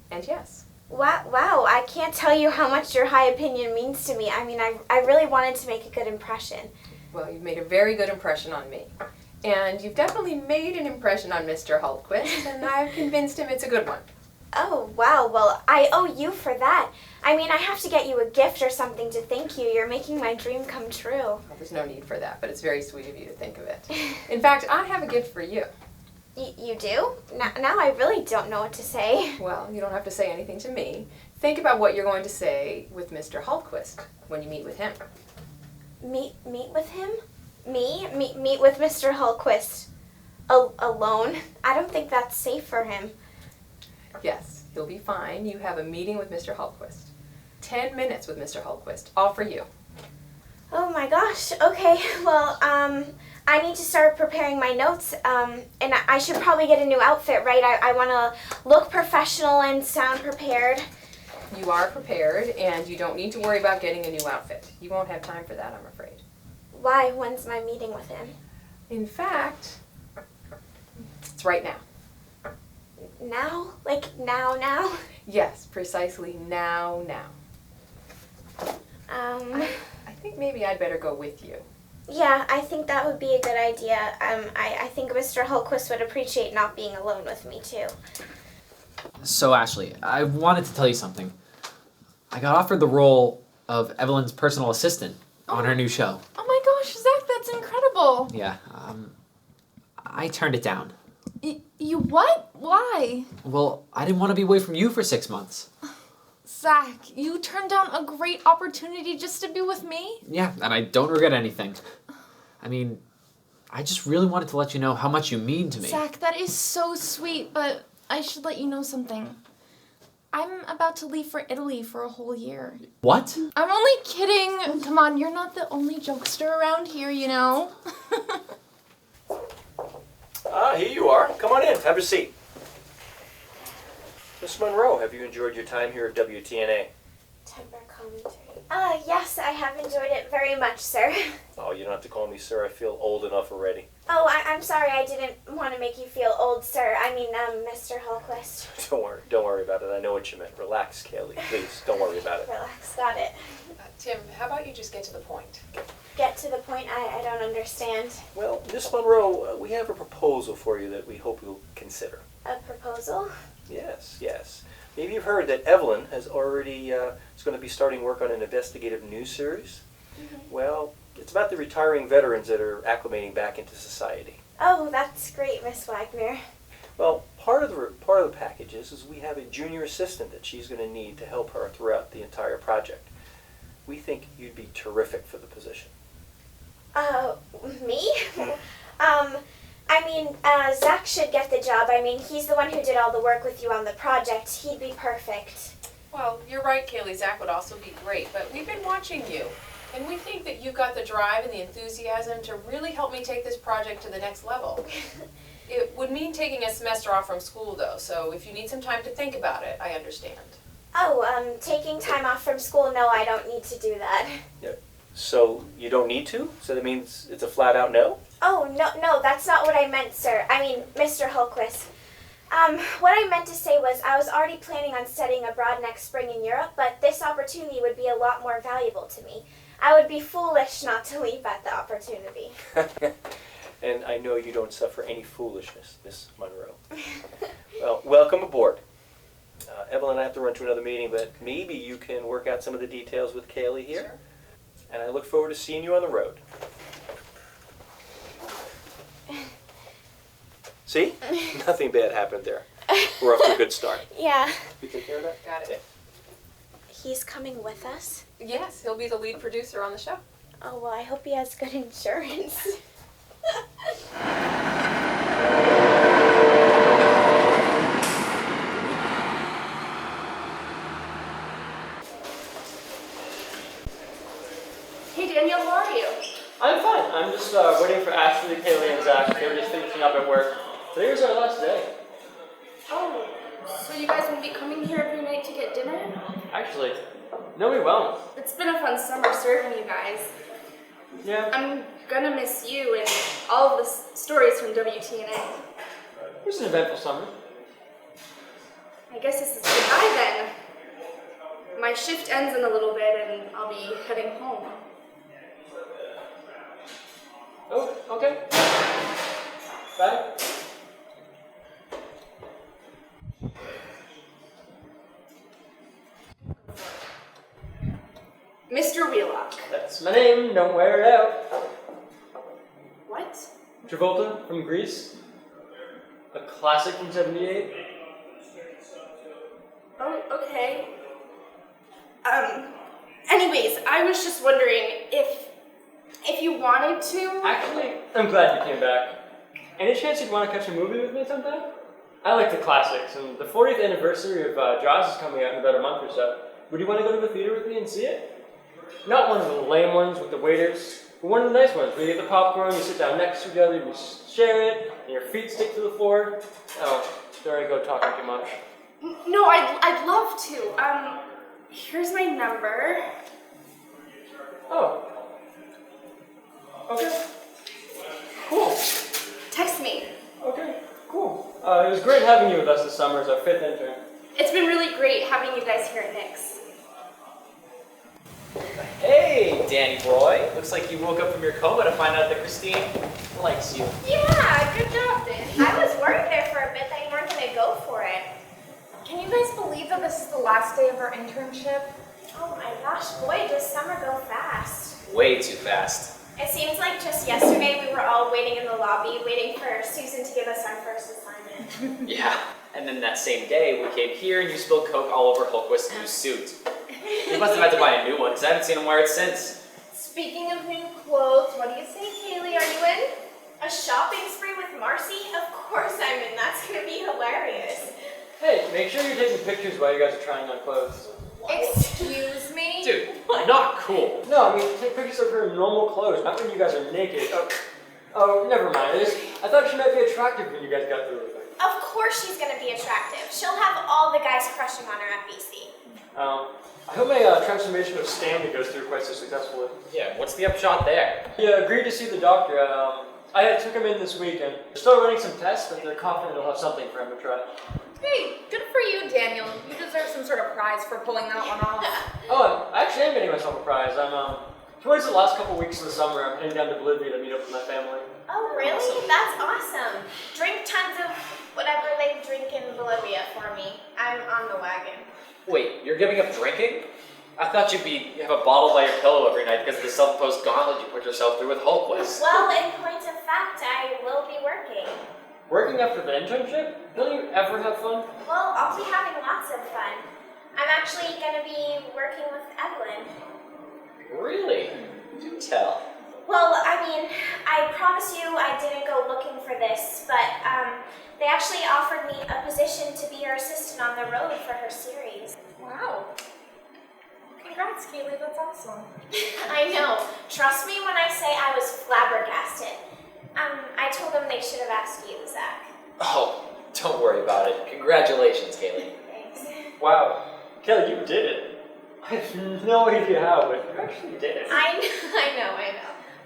Speaker 6: and yes.
Speaker 3: Wow, I can't tell you how much your high opinion means to me. I mean, I really wanted to make a good impression.
Speaker 6: Well, you've made a very good impression on me. And you've definitely made an impression on Mr. Hultquist, and I've convinced him it's a good one.
Speaker 3: Oh, wow, well, I owe you for that. I mean, I have to get you a gift or something to thank you. You're making my dream come true.
Speaker 6: Well, there's no need for that, but it's very sweet of you to think of it. In fact, I have a gift for you.
Speaker 3: You do? Now I really don't know what to say.
Speaker 6: Well, you don't have to say anything to me. Think about what you're going to say with Mr. Hultquist when you meet with him.
Speaker 3: Meet with him? Meet with Mr. Hultquist. Alone? I don't think that's safe for him.
Speaker 6: Yes, he'll be fine. You have a meeting with Mr. Hultquist. 10 minutes with Mr. Hultquist, all for you.
Speaker 3: Oh my gosh, okay, well, I need to start preparing my notes, and I should probably get a new outfit, right? I want to look professional and sound prepared.
Speaker 6: You are prepared, and you don't need to worry about getting a new outfit. You won't have time for that, I'm afraid.
Speaker 3: Why? When's my meeting with him?
Speaker 6: In fact, it's right now.
Speaker 3: Now? Like now?
Speaker 6: Yes, precisely now. I think maybe I'd better go with you.
Speaker 3: Yeah, I think that would be a good idea. I think Mr. Hultquist would appreciate not being alone with me, too.
Speaker 1: So, Ashleigh, I wanted to tell you something. I got offered the role of Evelyn's personal assistant on her new show.
Speaker 12: Oh my gosh, Zack, that's incredible.
Speaker 1: Yeah,
Speaker 11: I turned it down.
Speaker 12: You what? Why?
Speaker 11: Well, I didn't want to be away from you for 6 months.
Speaker 12: Zach, you turned down a great opportunity just to be with me?
Speaker 11: Yeah, and I don't regret anything. I mean, I just really wanted to let you know how much you mean to me.
Speaker 12: Zach, that is so sweet, but I should let you know something. I'm about to leave for Italy for a whole year.
Speaker 11: What?
Speaker 12: I'm only kidding. Come on, you're not the only jokester around here, you know?
Speaker 5: Here you are. Come on in. Have a seat. Miss Monroe, have you enjoyed your time here at WTNA?
Speaker 3: Timber commentary. Yes, I have enjoyed it very much, sir.
Speaker 5: Oh, you don't have to call me sir. I feel old enough already.
Speaker 3: Oh, I'm sorry. I didn't want to make you feel old, sir. I mean, Mr. Hultquist.
Speaker 5: Don't worry about it. I know what you meant. Relax, Kaylee. Please, don't worry about it.
Speaker 3: Relax. Got it.
Speaker 6: Tim, how about you just get to the point?
Speaker 3: Get to the point. I don't understand.
Speaker 5: Well, Miss Monroe, we have a proposal for you that we hope you'll consider.
Speaker 3: A proposal?
Speaker 5: Yes. Maybe you've heard that Evelyn has already is going to be starting work on an investigative news series. Mm-hmm. Well, it's about the retiring veterans that are acclimating back into society.
Speaker 3: Oh, that's great, Miss Wagner.
Speaker 5: Well, part of the package is we have a junior assistant that she's going to need to help her throughout the entire project. We think you'd be terrific for the position.
Speaker 3: Me? I mean, Zack should get the job. I mean, he's the one who did all the work with you on the project. He'd be perfect.
Speaker 6: Well, you're right, Kaylee. Zack would also be great, but we've been watching you, and we think that you've got the drive and the enthusiasm to really help me take this project to the next level. It would mean taking a semester off from school, though, so if you need some time to think about it, I understand.
Speaker 3: Oh, taking time off from school? No, I don't need to do that.
Speaker 5: Yeah. So you don't need to? So that means it's a flat-out no?
Speaker 3: Oh, no, that's not what I meant, sir. I mean, Mr. Hultquist. What I meant to say was I was already planning on studying abroad next spring in Europe, but this opportunity would be a lot more valuable to me. I would be foolish not to leap at the opportunity.
Speaker 5: And I know you don't suffer any foolishness, Miss Monroe. Well, welcome aboard. Evelyn, I have to run to another meeting, but maybe you can work out some of the details with Kaylee here. Sure. And I look forward to seeing you on the road. See? Nothing bad happened there. We're off to a good start.
Speaker 3: Yeah.
Speaker 5: You take care of that?
Speaker 6: Got it.
Speaker 3: He's coming with us?
Speaker 6: Yes, he'll be the lead producer on the show.
Speaker 3: Oh, well, I hope he has good insurance.
Speaker 12: Hey, Daniel, how are you?
Speaker 2: I'm fine. I'm just waiting for Ashleigh, Kaylee, and Zack. They were just finishing up at work. Today was our last day.
Speaker 12: Oh, so you guys won't be coming here every night to get dinner?
Speaker 2: Actually, no, we won't.
Speaker 12: It's been a fun summer serving you guys.
Speaker 2: Yeah.
Speaker 12: I'm gonna miss you and all of the stories from WTNA.
Speaker 2: It was an eventful summer.
Speaker 12: I guess this is goodbye then. My shift ends in a little bit and I'll be heading home.
Speaker 2: Oh, okay. Bye.
Speaker 12: Mr. Wheelock.
Speaker 2: That's my name, don't wear it out.
Speaker 12: What?
Speaker 2: Travolta from Grease. A classic from '78.
Speaker 12: Oh, okay. Anyways, I was just wondering if you wanted to.
Speaker 2: Actually, I'm glad you came back. Any chance you'd want to catch a movie with me sometime? I like the classics, and the 40th anniversary of Jaws is coming out in about a month or so. Would you want to go to the theater with me and see it? Not one of the lame ones with the waiters, but one of the nice ones where you get the popcorn, you sit down next to each other, you share it, and your feet stick to the floor. Oh, there I go talking too much.
Speaker 12: No, I'd love to. Here's my number.
Speaker 2: Oh. Okay. Cool.
Speaker 12: Text me.
Speaker 2: Okay, cool. It was great having you with us this summer as our 5th intern.
Speaker 12: It's been really great having you guys here at Nick's.
Speaker 11: Hey, Danny boy. Looks like you woke up from your coma to find out that Christine likes you.
Speaker 3: Yeah, good job, Danny. I was worried there for a bit that you weren't going to go for it.
Speaker 12: Can you guys believe that this is the last day of our internship?
Speaker 3: Oh my gosh, boy, does summer go fast.
Speaker 11: Way too fast.
Speaker 3: It seems like just yesterday we were all waiting in the lobby, waiting for Susan to give us our first assignment.
Speaker 11: Yeah, and then that same day we came here and you spilled Coke all over Hultquist's new suit. You must have had to buy a new one because I haven't seen him wear it since.
Speaker 12: Speaking of new clothes, what do you say, Kaylee? Are you in?
Speaker 3: A shopping spree with Marcy? Of course I'm in. That's gonna be hilarious.
Speaker 2: Hey, make sure you're taking pictures while you guys are trying on clothes.
Speaker 12: Excuse me?
Speaker 11: Dude, not cool.
Speaker 2: No, I mean, take pictures of her in normal clothes, not when you guys are naked. Oh, never mind. I thought she might be attractive when you guys got through with her.
Speaker 3: Of course she's gonna be attractive. She'll have all the guys crushing on her at BC.
Speaker 2: I hope my transformation of Stanley goes through quite so successfully.
Speaker 11: Yeah, what's the upshot there?
Speaker 2: He agreed to see the doctor. I took him in this week, and they're still running some tests, but they're confident they'll have something for him to try.
Speaker 6: Hey, good for you, Daniel. You deserve some sort of prize for pulling that one off.
Speaker 2: Oh, I actually am getting myself a prize. Towards the last couple weeks of the summer, I'm heading down to Bolivia to meet up with my family.
Speaker 3: Oh, really? That's awesome. Drink tons of whatever they drink in Bolivia for me. I'm on the wagon.
Speaker 11: Wait, you're giving up drinking? I thought you have a bottle by your pillow every night because of the self-imposed gauntlet you put yourself through with Hultquist.
Speaker 3: Well, in point of fact, I will be working.
Speaker 2: Working after the internship? Don't you ever have fun?
Speaker 3: Well, I'll be having lots of fun. I'm actually going to be working with Evelyn.
Speaker 11: Really? Do tell.
Speaker 3: Well, I mean, I promise you I didn't go looking for this, but they actually offered me a position to be her assistant on the road for her series.
Speaker 12: Wow. Congrats, Kaylee. That's awesome.
Speaker 3: I know. Trust me when I say I was flabbergasted. I told them they should have asked you, Zack.
Speaker 11: Oh, don't worry about it. Congratulations, Kaylee.
Speaker 3: Thanks.
Speaker 2: Wow. Kelly, you did it. I have no idea how, but you actually did it.
Speaker 3: I know.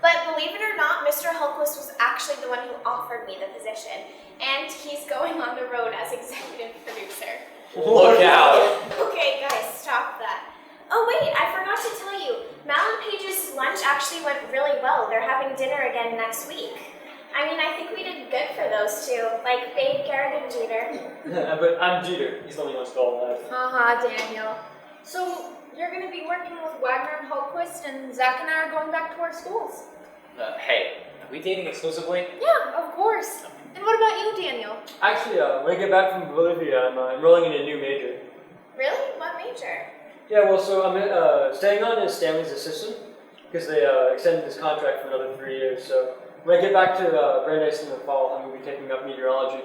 Speaker 3: But believe it or not, Mr. Hultquist was actually the one who offered me the position, and he's going on the road as executive producer.
Speaker 11: Look out!
Speaker 3: Okay, guys, stop that. Oh wait, I forgot to tell you, Mal and Paige's lunch actually went really well. They're having dinner again next week. I mean, I think we did good for those two, like Babe, Garrett, and Jeter.
Speaker 2: But I'm Jeter. He's the only one called that.
Speaker 12: Haha, Daniel. So, you're going to be working with Wagner and Hultquist, and Zack and I are going back to our schools.
Speaker 11: Hey, are we dating exclusively?
Speaker 12: Yeah, of course. And what about you, Daniel?
Speaker 2: Actually, when I get back from Bolivia, I'm enrolling in a new major.
Speaker 3: Really? What major?
Speaker 2: Yeah, well, so I'm staying on as Stanley's assistant, because they extended his contract for another 3 years, so when I get back to Brandeis in the fall, I'm going to be taking up meteorology.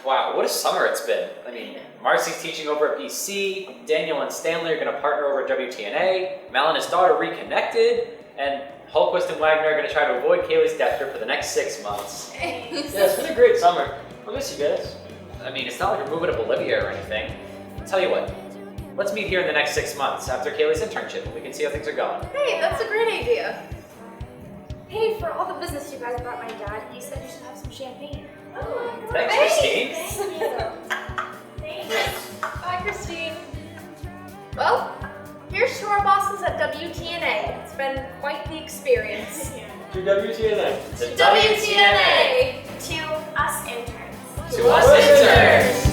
Speaker 11: Wow, what a summer it's been. I mean, Marcy's teaching over at BC, Daniel and Stanley are going to partner over at WTNA, Mal and his daughter reconnected, and Hultquist and Wagner are going to try to avoid Kaylee's death grip for the next 6 months.
Speaker 2: Yeah, it's been a great summer. I'll miss you guys.
Speaker 11: I mean, it's not like we're moving to Bolivia or anything. I'll tell you what, let's meet here in the next 6 months after Kaylee's internship and we can see how things are going.
Speaker 12: Hey, that's a great idea.
Speaker 3: Hey, for all the business you guys brought my dad, he said you should have some champagne.
Speaker 12: Oh,
Speaker 11: Thanks, Christine.
Speaker 3: Thank you. Thanks.
Speaker 12: Bye, Christine. Well, here's to our bosses at WTNA. It's been quite the experience.
Speaker 2: To WTNA.
Speaker 11: To WTNA.
Speaker 3: To us interns.
Speaker 11: To us interns.